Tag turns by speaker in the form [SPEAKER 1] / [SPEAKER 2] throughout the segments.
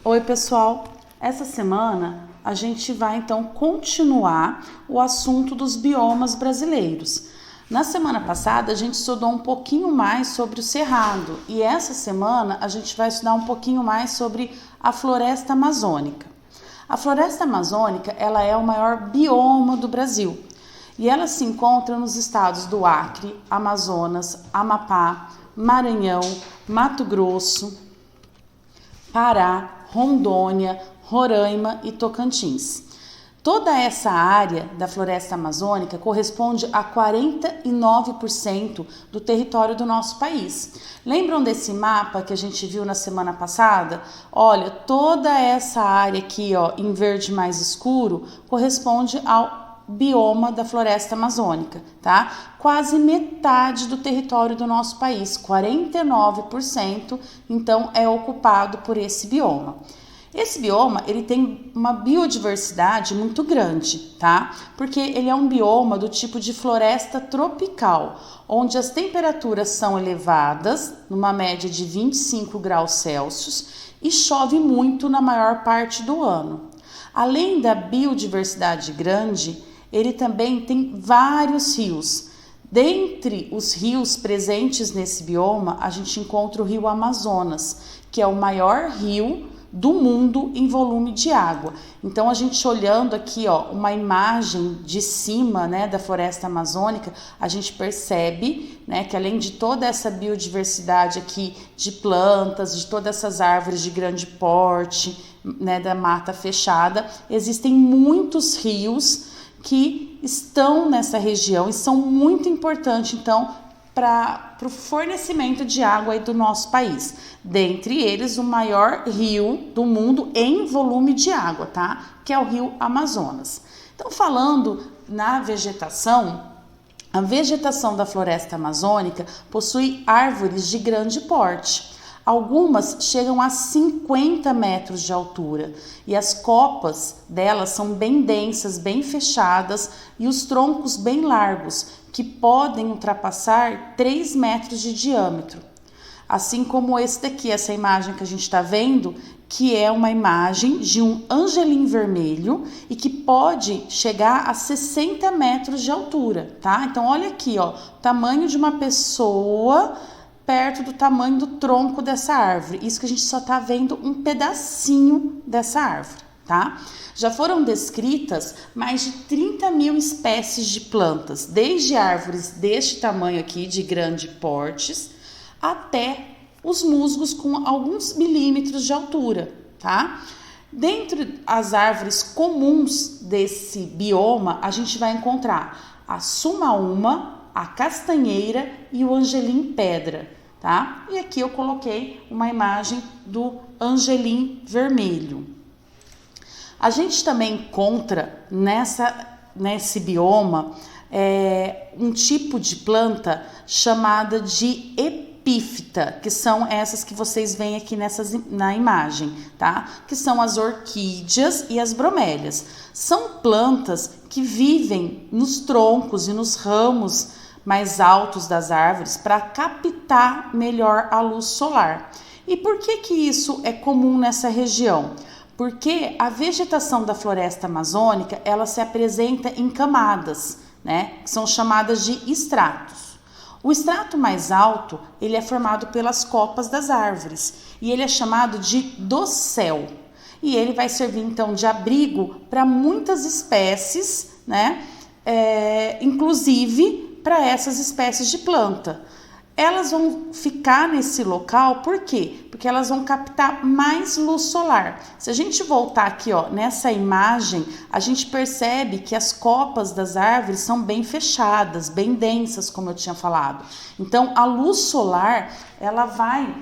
[SPEAKER 1] Oi pessoal, essa semana a gente vai então continuar o assunto dos biomas brasileiros. Na semana passada a gente estudou um pouquinho mais sobre o cerrado e essa semana a gente vai estudar um pouquinho mais sobre a floresta amazônica. A floresta amazônica ela é o maior bioma do Brasil e ela se encontra nos estados do Acre, Amazonas, Amapá, Maranhão, Mato Grosso, Pará, Rondônia, Roraima e Tocantins. Toda essa área da floresta amazônica corresponde a 49% do território do nosso país. Lembram desse mapa que a gente viu na semana passada? Olha, toda essa área aqui, ó, em verde mais escuro, corresponde ao bioma da floresta amazônica, tá? Quase metade do território do nosso país, 49%, então é ocupado por esse bioma. Esse bioma, ele tem uma biodiversidade muito grande, tá? Porque ele é um bioma do tipo de floresta tropical, onde as temperaturas são elevadas, numa média de 25 graus Celsius, e chove muito na maior parte do ano. Além da biodiversidade grande, ele também tem vários rios. Dentre os rios presentes nesse bioma, a gente encontra o rio Amazonas, que é o maior rio do mundo em volume de água. Então a gente olhando aqui, ó, uma imagem de cima, né, da floresta amazônica, a gente percebe, né, que além de toda essa biodiversidade aqui de plantas, de todas essas árvores de grande porte, né, da mata fechada, existem muitos rios que estão nessa região e são muito importantes, então, para o fornecimento de água aí do nosso país. Dentre eles, o maior rio do mundo em volume de água, tá? Que é o rio Amazonas. Então, falando na vegetação, a vegetação da floresta amazônica possui árvores de grande porte. Algumas chegam a 50 metros de altura e as copas delas são bem densas, bem fechadas e os troncos bem largos, que podem ultrapassar 3 metros de diâmetro. Assim como esse daqui, essa imagem que a gente está vendo, que é uma imagem de um angelim vermelho e que pode chegar a 60 metros de altura, tá? Então olha aqui, ó, o tamanho de uma pessoa perto do tamanho do tronco dessa árvore. Isso que a gente só está vendo um pedacinho dessa árvore, tá? Já foram descritas mais de 30 mil espécies de plantas, desde árvores deste tamanho aqui, de grande portes, até os musgos com alguns milímetros de altura, tá? Dentre as árvores comuns desse bioma, a gente vai encontrar a sumaúma, a castanheira e o angelim-pedra, tá? E aqui eu coloquei uma imagem do angelim vermelho. A gente também encontra nesse bioma um tipo de planta chamada de epífita, que são essas que vocês veem aqui na imagem, tá? Que são as orquídeas e as bromélias. São plantas que vivem nos troncos e nos ramos mais altos das árvores para captar melhor a luz solar. E por que isso é comum nessa região? Porque a vegetação da floresta amazônica, ela se apresenta em camadas, né, que são chamadas de estratos. O estrato mais alto, ele é formado pelas copas das árvores e ele é chamado de dossel. E ele vai servir então de abrigo para muitas espécies, né, inclusive para essas espécies de planta. Elas vão ficar nesse local, por quê? Porque elas vão captar mais luz solar. Se a gente voltar aqui, ó, nessa imagem, a gente percebe que as copas das árvores são bem fechadas, bem densas, como eu tinha falado. Então, a luz solar, ela vai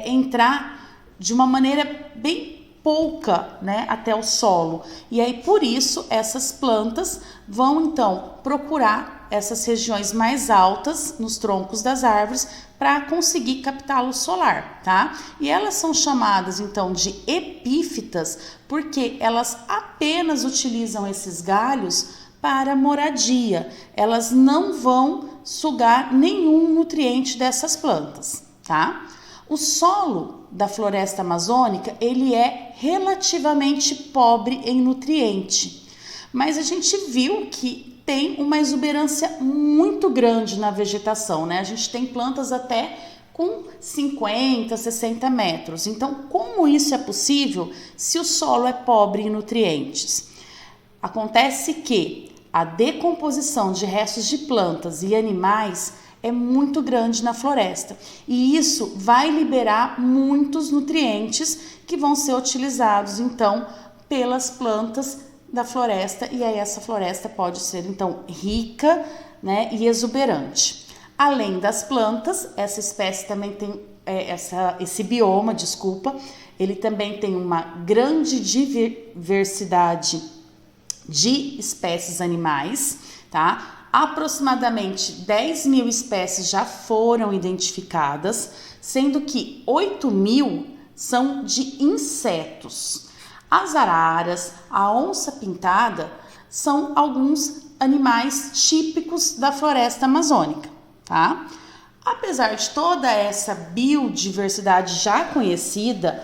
[SPEAKER 1] entrar de uma maneira bem pouca, né, até o solo. E aí, por isso, essas plantas vão, então, procurar essas regiões mais altas nos troncos das árvores para conseguir captar a luz solar, tá? E elas são chamadas, então, de epífitas porque elas apenas utilizam esses galhos para moradia. Elas não vão sugar nenhum nutriente dessas plantas, tá? O solo da floresta amazônica, ele é relativamente pobre em nutriente, mas a gente viu que tem uma exuberância muito grande na vegetação, né? A gente tem plantas até com 50, 60 metros. Então, como isso é possível se o solo é pobre em nutrientes? Acontece que a decomposição de restos de plantas e animais é muito grande na floresta e isso vai liberar muitos nutrientes que vão ser utilizados então pelas plantas da floresta, e aí essa floresta pode ser então rica, né, e exuberante. Além das plantas, essa espécie também tem esse bioma, ele também tem uma grande diversidade de espécies animais, tá? Aproximadamente 10.000 espécies já foram identificadas, sendo que 8.000 são de insetos. As araras, a onça-pintada são alguns animais típicos da floresta amazônica, tá? Apesar de toda essa biodiversidade já conhecida,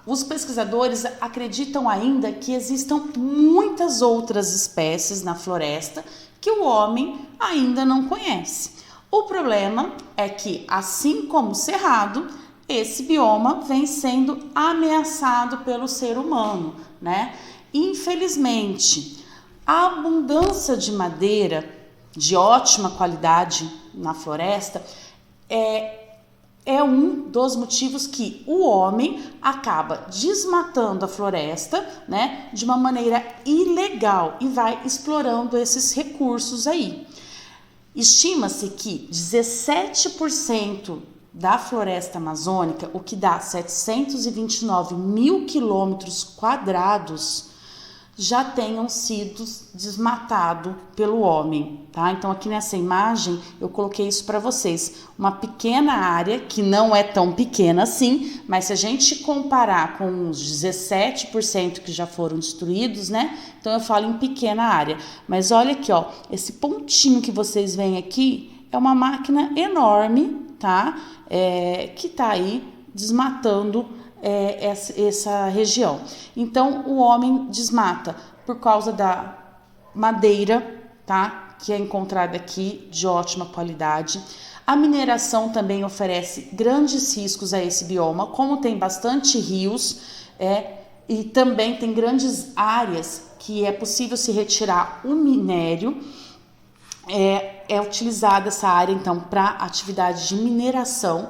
[SPEAKER 1] os pesquisadores acreditam ainda que existam muitas outras espécies na floresta que o homem ainda não conhece. O problema é que, assim como o cerrado, esse bioma vem sendo ameaçado pelo ser humano, né? Infelizmente, a abundância de madeira de ótima qualidade na floresta é um dos motivos que o homem acaba desmatando a floresta, né, de uma maneira ilegal e vai explorando esses recursos aí. Estima-se que 17% da floresta amazônica, o que dá 729 mil quilômetros quadrados, já tenham sido desmatados pelo homem, tá? Então aqui nessa imagem eu coloquei isso para vocês, uma pequena área que não é tão pequena assim, mas se a gente comparar com os 17% que já foram destruídos, né? Então eu falo em pequena área, mas olha aqui, ó, esse pontinho que vocês veem aqui é uma máquina enorme, tá? Que tá aí desmatando essa região. Então o homem desmata por causa da madeira, tá? Que é encontrada aqui de ótima qualidade. A mineração também oferece grandes riscos a esse bioma, como tem bastante rios, e também tem grandes áreas que é possível se retirar o minério. É utilizada essa área então para atividade de mineração.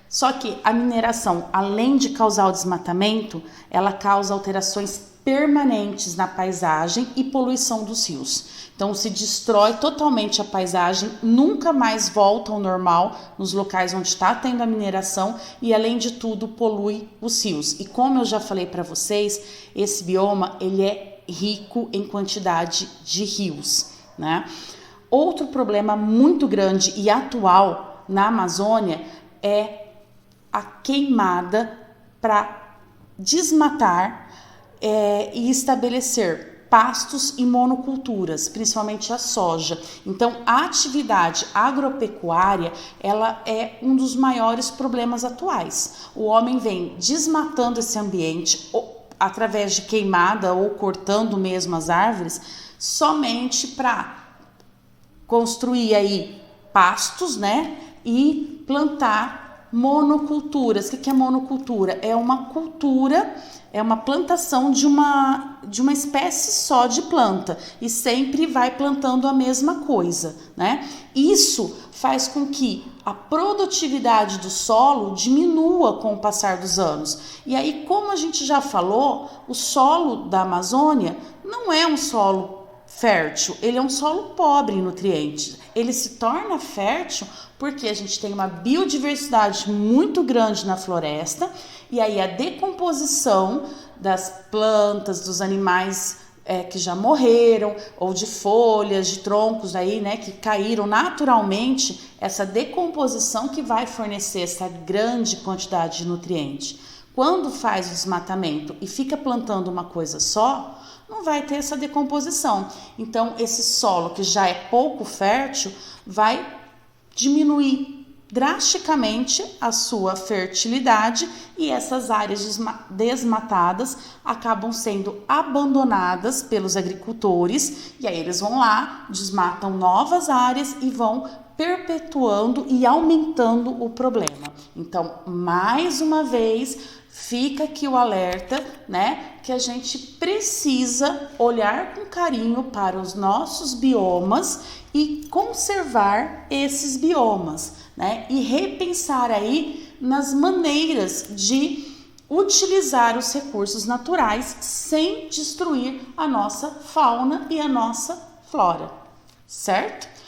[SPEAKER 1] Só que a mineração, além de causar o desmatamento, ela causa alterações permanentes na paisagem e poluição dos rios. Então se destrói totalmente a paisagem, nunca mais volta ao normal nos locais onde está tendo a mineração e, além de tudo, polui os rios. E como eu já falei para vocês, esse bioma ele é rico em quantidade de rios, né? Outro problema muito grande e atual na Amazônia é a queimada para desmatar e estabelecer pastos e monoculturas, principalmente a soja. Então, a atividade agropecuária, ela é um dos maiores problemas atuais. O homem vem desmatando esse ambiente através de queimada ou cortando mesmo as árvores, somente para construir aí pastos, né, e plantar monoculturas. O que é monocultura? É uma cultura, é uma plantação de uma espécie só de planta e sempre vai plantando a mesma coisa, né? Isso faz com que a produtividade do solo diminua com o passar dos anos. E aí, como a gente já falou, o solo da Amazônia não é um solo fértil, ele é um solo pobre em nutrientes. Ele se torna fértil porque a gente tem uma biodiversidade muito grande na floresta e aí a decomposição das plantas, dos animais que já morreram, ou de folhas, de troncos aí, né, que caíram naturalmente, essa decomposição que vai fornecer essa grande quantidade de nutriente. Quando faz o desmatamento e fica plantando uma coisa só, não vai ter essa decomposição. Então, esse solo que já é pouco fértil vai diminuir drasticamente a sua fertilidade e essas áreas desmatadas acabam sendo abandonadas pelos agricultores e aí eles vão lá, desmatam novas áreas e vão perpetuando e aumentando o problema. Então, mais uma vez, fica aqui o alerta, né, que a gente precisa olhar com carinho para os nossos biomas e conservar esses biomas, né, e repensar aí nas maneiras de utilizar os recursos naturais sem destruir a nossa fauna e a nossa flora, certo?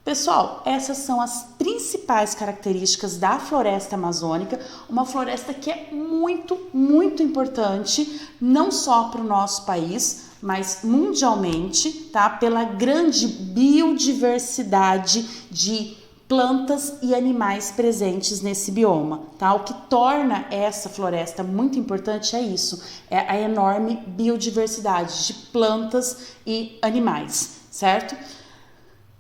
[SPEAKER 1] Pessoal, essas são as principais características da floresta amazônica, uma floresta que é muito, muito importante, não só para o nosso país, mas mundialmente, tá? Pela grande biodiversidade de plantas e animais presentes nesse bioma, tá? O que torna essa floresta muito importante é isso, é a enorme biodiversidade de plantas e animais, certo?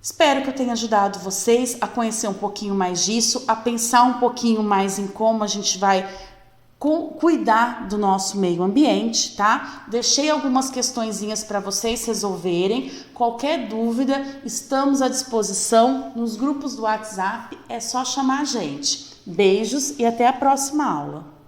[SPEAKER 1] Espero que eu tenha ajudado vocês a conhecer um pouquinho mais disso, a pensar um pouquinho mais em como a gente vai cuidar do nosso meio ambiente, tá? Deixei algumas questõezinhas para vocês resolverem. Qualquer dúvida, estamos à disposição nos grupos do WhatsApp, é só chamar a gente. Beijos e até a próxima aula.